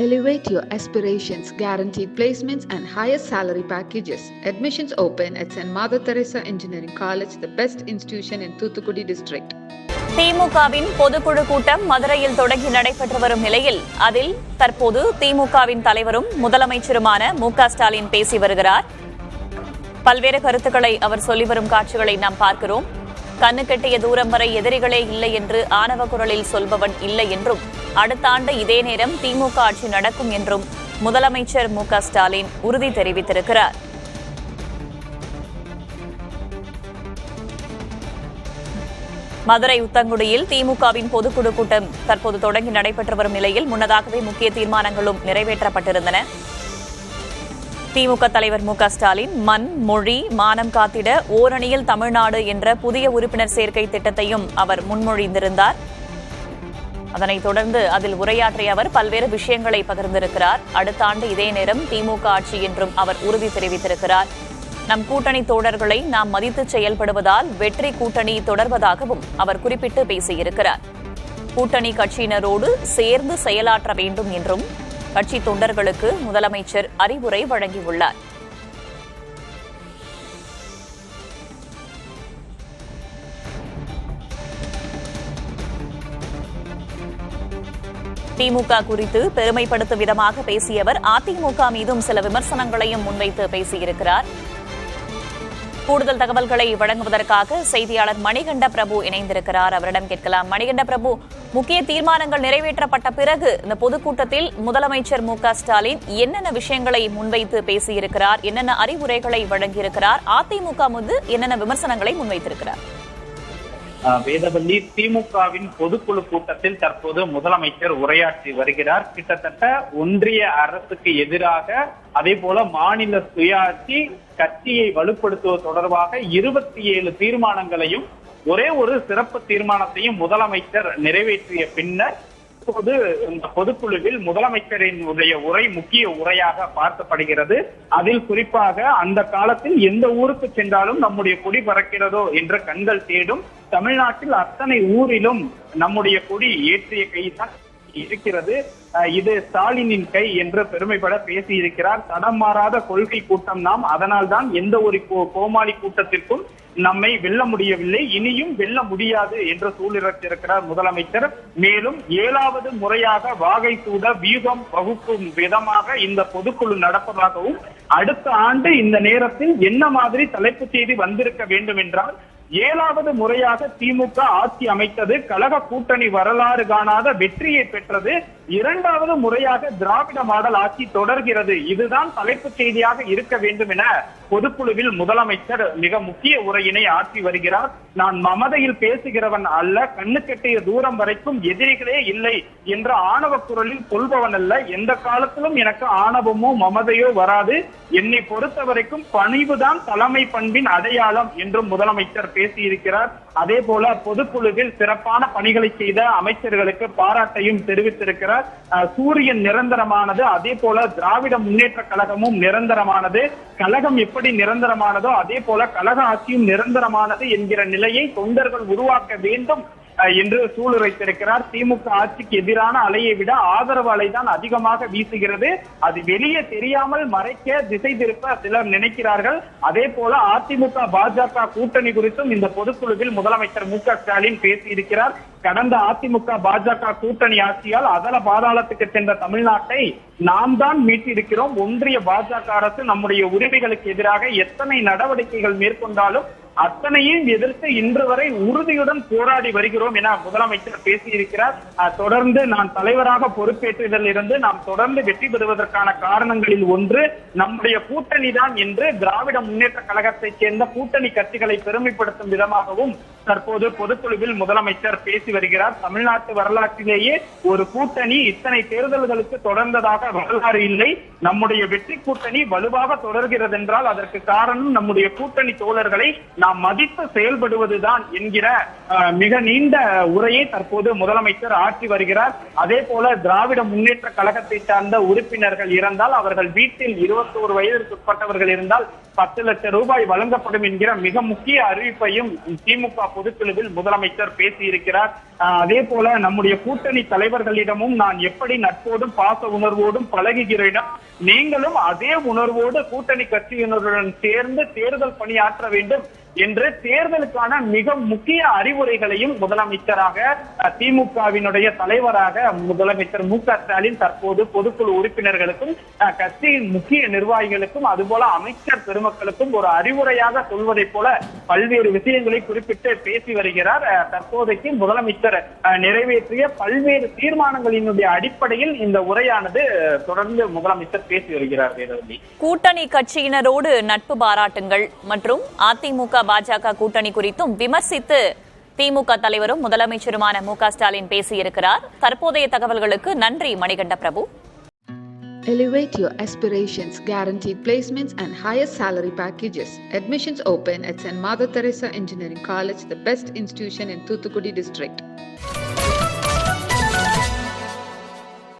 Elevate your aspirations, guaranteed placements and higher salary packages. Admissions open at St. Mother Teresa Engineering College, the best institution in Thuthukudi district. திமுகவின் பொதுக்குழு கூட்டம் மதுரையில் தொடங்கி நடைபெற்று வரும் நிலையில் அதில் தற்போது திமுகவின் தலைவரும் முதலமைச்சருமான மு.க. ஸ்டாலின் பேசி வருகிறார். பல்வேறு கருத்துக்களை அவர் சொல்லி வரும் காட்சிகளை நாம் பார்க்கிறோம். கண்ணு கெட்டிய தூரம் வரை எதிரிகளே இல்லை என்று ஆணவ குரலில் சொல்பவன் இல்லை என்றும், அடுத்த ஆண்டு இதே நேரம் திமுக ஆட்சி நடக்கும் என்றும் முதலமைச்சர் மு.க. ஸ்டாலின் உறுதி தெரிவித்திருக்கிறார். மதுரை உத்தங்குடியில் திமுகவின் பொதுக்குழு கூட்டம் தற்போது தொடங்கி நடைபெற்று வரும் நிலையில் முன்னதாகவே முக்கிய தீர்மானங்களும் நிறைவேற்றப்பட்டிருந்தன. திமுக தலைவர் மு.க. ஸ்டாலின் மண், மொழி, மானம் காத்திட ஓரணியில் தமிழ்நாடு என்ற புதிய உறுப்பினர் சேர்க்கை திட்டத்தையும் அவர் முன்மொழிந்திருந்தார். அதனைத் தொடர்ந்து அதில் உரையாற்றிய அவர் பல்வேறு விஷயங்களை பகிர்ந்திருக்கிறார். அடுத்த ஆண்டு இதே நேரம் திமுக ஆட்சி என்றும் அவர் உறுதி தெரிவித்திருக்கிறார். நம் கூட்டணி தோழர்களை நாம் மதித்து செயல்படுவதால் வெற்றி கூட்டணி தொடர்வதாகவும் அவர் குறிப்பிட்டு பேசியிருக்கிறார். கூட்டணி கட்சியினரோடு சேர்ந்து செயலாற்ற வேண்டும் என்றும் கட்சி தொண்டர்களுக்கு முதலமைச்சர் அறிவுரை வழங்கியுள்ளார். திமுக குறித்து பெருமைப்படுத்தும் விதமாக பேசியவர் அதிமுக மீதும் சில விமர்சனங்களையும் முன்வைத்து பேசியிருக்கிறார். கூடுதல் தகவல்களை வழங்குவதற்காக செய்தியாளர் மணிகண்ட பிரபு இணைந்திருக்கிறார். அவரிடம் கேட்கலாம். மணிகண்ட பிரபு, முக்கிய தீர்மானங்கள் நிறைவேற்றப்பட்ட பிறகு இந்த பொதுக்கூட்டத்தில் முதலமைச்சர் மு.க. ஸ்டாலின் என்னென்ன விஷயங்களை முன்வைத்து பேசியிருக்கிறார், என்னென்ன அறிவுரைகளை வழங்கியிருக்கிறார், அதிமுக மீது என்னென்ன விமர்சனங்களை முன்வைத்திருக்கிறார்? வேதவள்ளி, திமுகவின் பொதுக்குழு கூட்டத்தில் தற்போது முதலமைச்சர் உரையாற்றி வருகிறார். கிட்டத்தட்ட ஒன்றிய அரசுக்கு எதிராக, அதே போல மாநில சுயாட்சி கட்சியை வலுப்படுத்துவது தொடர்பாக 27 தீர்மானங்களையும் ஒரே ஒரு சிறப்பு தீர்மானத்தையும் முதலமைச்சர் நிறைவேற்றிய பின்னர் இப்போது இந்த பொதுக்குழுவில் முதலமைச்சரினுடைய உரை முக்கிய உரையாக பார்க்கப்படுகிறது. அதில் குறிப்பாக அந்த காலத்தில் எந்த ஊருக்கு சென்றாலும் நம்முடைய கொடி பறக்கிறதோ என்ற கண்கள் தேடும் தமிழ்நாட்டில் அத்தனை ஊரிலும் நம்முடைய கொடி ஏற்றிய கைதான் இருக்கிறது, இது ஸ்டாலினின் கை என்று பெருமைப்பட பேசி இருக்கிறார். தடம் மாறாத கொள்கை கூட்டம் நாம், அதனால் தான் எந்த ஒரு கோமாளி கூட்டத்திற்கும் நம்மை வெல்ல முடியவில்லை, இனியும் வெல்ல முடியாது என்று சூளுரைத்திருக்கிறார் முதலமைச்சர். மேலும் 7வது முறையாக வாகை சூட வியூகம் வகுக்கும் விதமாக இந்த பொதுக்குழு நடப்பதாகவும், அடுத்த ஆண்டு இந்த நேரத்தில் என்ன மாதிரி தலைப்பு செய்தி வந்திருக்க வேண்டும் என்றால், 7வது முறையாக திமுக ஆட்சி அமைத்தது, கழக கூட்டணி வரலாறு காணாத வெற்றியை பெற்றது, 2வது முறையாக திராவிட மாடல் ஆட்சி தொடர்கிறது, இதுதான் தலைப்பு செய்தியாக இருக்க வேண்டும் என பொதுக்குழுவில் முதலமைச்சர் மிக முக்கிய உரையினை ஆற்றி வருகிறார். நான் மமதையில் பேசுகிறவன் அல்ல, கண்ணு கெட்டிய தூரம் வரைக்கும் எதிரிகளே இல்லை என்ற ஆணவ குரலில் சொல்பவன் அல்ல, எந்த காலத்திலும் எனக்கு ஆணவமோ மமதையோ வராது, என்னை பொறுத்த வரைக்கும் பணிவுதான் தலைமை பண்பின் அடையாளம் என்றும் முதலமைச்சர் பேசியிருக்கிறார். அதே போல பொதுக்குழுவில் சிறப்பான பணிகளை செய்த அமைச்சர்களுக்கு பாராட்டையும் தெரிவித்திருக்கிறார். சூரியன் நிரந்தரமானது, அதே போல திராவிட முன்னேற்ற கழகமும் நிரந்தரமானது, கழகம் எப்படி நிரந்தரமானதோ அதே போல கழக ஆட்சியும் நிரந்தரமானது என்கிற நிலையை தொண்டர்கள் உருவாக்க வேண்டும் என்று சூளுரைத்திருக்கிறார். திமுக ஆட்சிக்கு எதிரான அலையை விட ஆதரவு அலைதான் அதிகமாக வீசுகிறது, அது வெளியே தெரியாமல் மறைக்க திசை திருப்ப சிலர் நினைக்கிறார்கள். அதே போல அதிமுக பாஜக கூட்டணி குறித்தும் இந்த பொதுக்குழுவில் முதலமைச்சர் மு.க. ஸ்டாலின் பேசியிருக்கிறார். கடந்த அதிமுக பாஜக கூட்டணி ஆட்சியால் அதல பாதாளத்துக்கு சென்ற தமிழ்நாட்டை நாம் தான் மீட்டிருக்கிறோம். ஒன்றிய பாஜக அரசு நம்முடைய உரிமைகளுக்கு எதிராக எத்தனை நடவடிக்கைகள் மேற்கொண்டாலும் அத்தனையும் எதிர்த்து இன்று வரை உறுதியுடன் போராடி வருகிறோம் என முதலமைச்சர் பேசியிருக்கிறார். தொடர்ந்து நான் தலைவராக பொறுப்பேற்றதில் இருந்து நாம் தொடர்ந்து வெற்றி பெறுவதற்கான காரணங்களில் ஒன்று நம்முடைய கூட்டணி தான் என்று திராவிட முன்னேற்ற கழகத்தைச் சேர்ந்த கூட்டணி கட்சிகளை பெருமைப்படுத்தும் விதமாகவும் தற்போது பொதுக்குழுவில் முதலமைச்சர் பேசி வருகிறார். தமிழ்நாட்டு வரலாற்றிலேயே ஒரு கூட்டணி இத்தனை தேர்தல்களுக்கு தொடர்ந்ததாக வரலாறு இல்லை. நம்முடைய வெற்றி கூட்டணி வலுவாக தொடர்கிறது என்றால் அதற்கு காரணம் நம்முடைய கூட்டணி தோழர்களை நாம் மதித்து செயல்படுவதுதான் என்கிற மிக நீண்ட உரையை தற்போது முதலமைச்சர் ஆற்றி வருகிறார். அதே போல திராவிட முன்னேற்ற கழகத்தை சார்ந்த உறுப்பினர்கள் இருந்தால், அவர்கள் வீட்டில் 21 வயதிற்கு உட்பட்டவர்கள் இருந்தால் 10 லட்சம் ரூபாய் வழங்கப்படும் என்கிற மிக முக்கிய அறிவிப்பையும் திமுக பொதுக்குழுவில் முதலமைச்சர் பேசியிருக்கிறார். அதே போல நம்முடைய கூட்டணி தலைவர்களிடமும் நான் எப்படி நட்போடும் பாச உணர்வோடும் பழகுகிறேனோ நீங்களும் அதே உணர்வோடு கூட்டணி கட்சியினருடன் சேர்ந்து தேர்தல் பணியாற்ற வேண்டும் என்று தேர்தலுக்கான மிக முக்கிய அறிவுரைகளையும் முதலமைச்சராக திமுகவினுடைய தலைவராக முதலமைச்சர் மு.க. ஸ்டாலின் தற்போது பொதுக்குழு உறுப்பினர்களுக்கும் கட்சியின் முக்கிய நிர்வாகிகளுக்கும் அதுபோல அமைச்சர் பெருமக்களுக்கும் ஒரு அறிவுரையாக சொல்வதை போல பல்வேறு விஷயங்களை குறிப்பிட்டு பேசி வருகிறார். தற்போதைக்கு முதலமைச்சர் நிறைவேற்றிய பல்வேறு தீர்மானங்களினுடைய அடிப்படையில் இந்த உரையானது தொடர்ந்து முதலமைச்சர் பேசி வருகிறார். வேதவல்லி, கூட்டணி கட்சியினரோடு நட்பு பாராட்டுங்கள் மற்றும் அதிமுக பாஜக கூட்டணி குறித்தும் விமர்சித்து திமுக தலைவரும் முதலமைச்சருமான மு.க. ஸ்டாலின் பேசியிருக்கிறார். தற்போதைய தகவல்களுக்கு நன்றி மணிகண்ட பிரபு. Elevate your aspirations, guaranteed placements and higher salary packages. Admissions open at St. Mother Teresa Engineering College, the best institution in Thoothukudi district.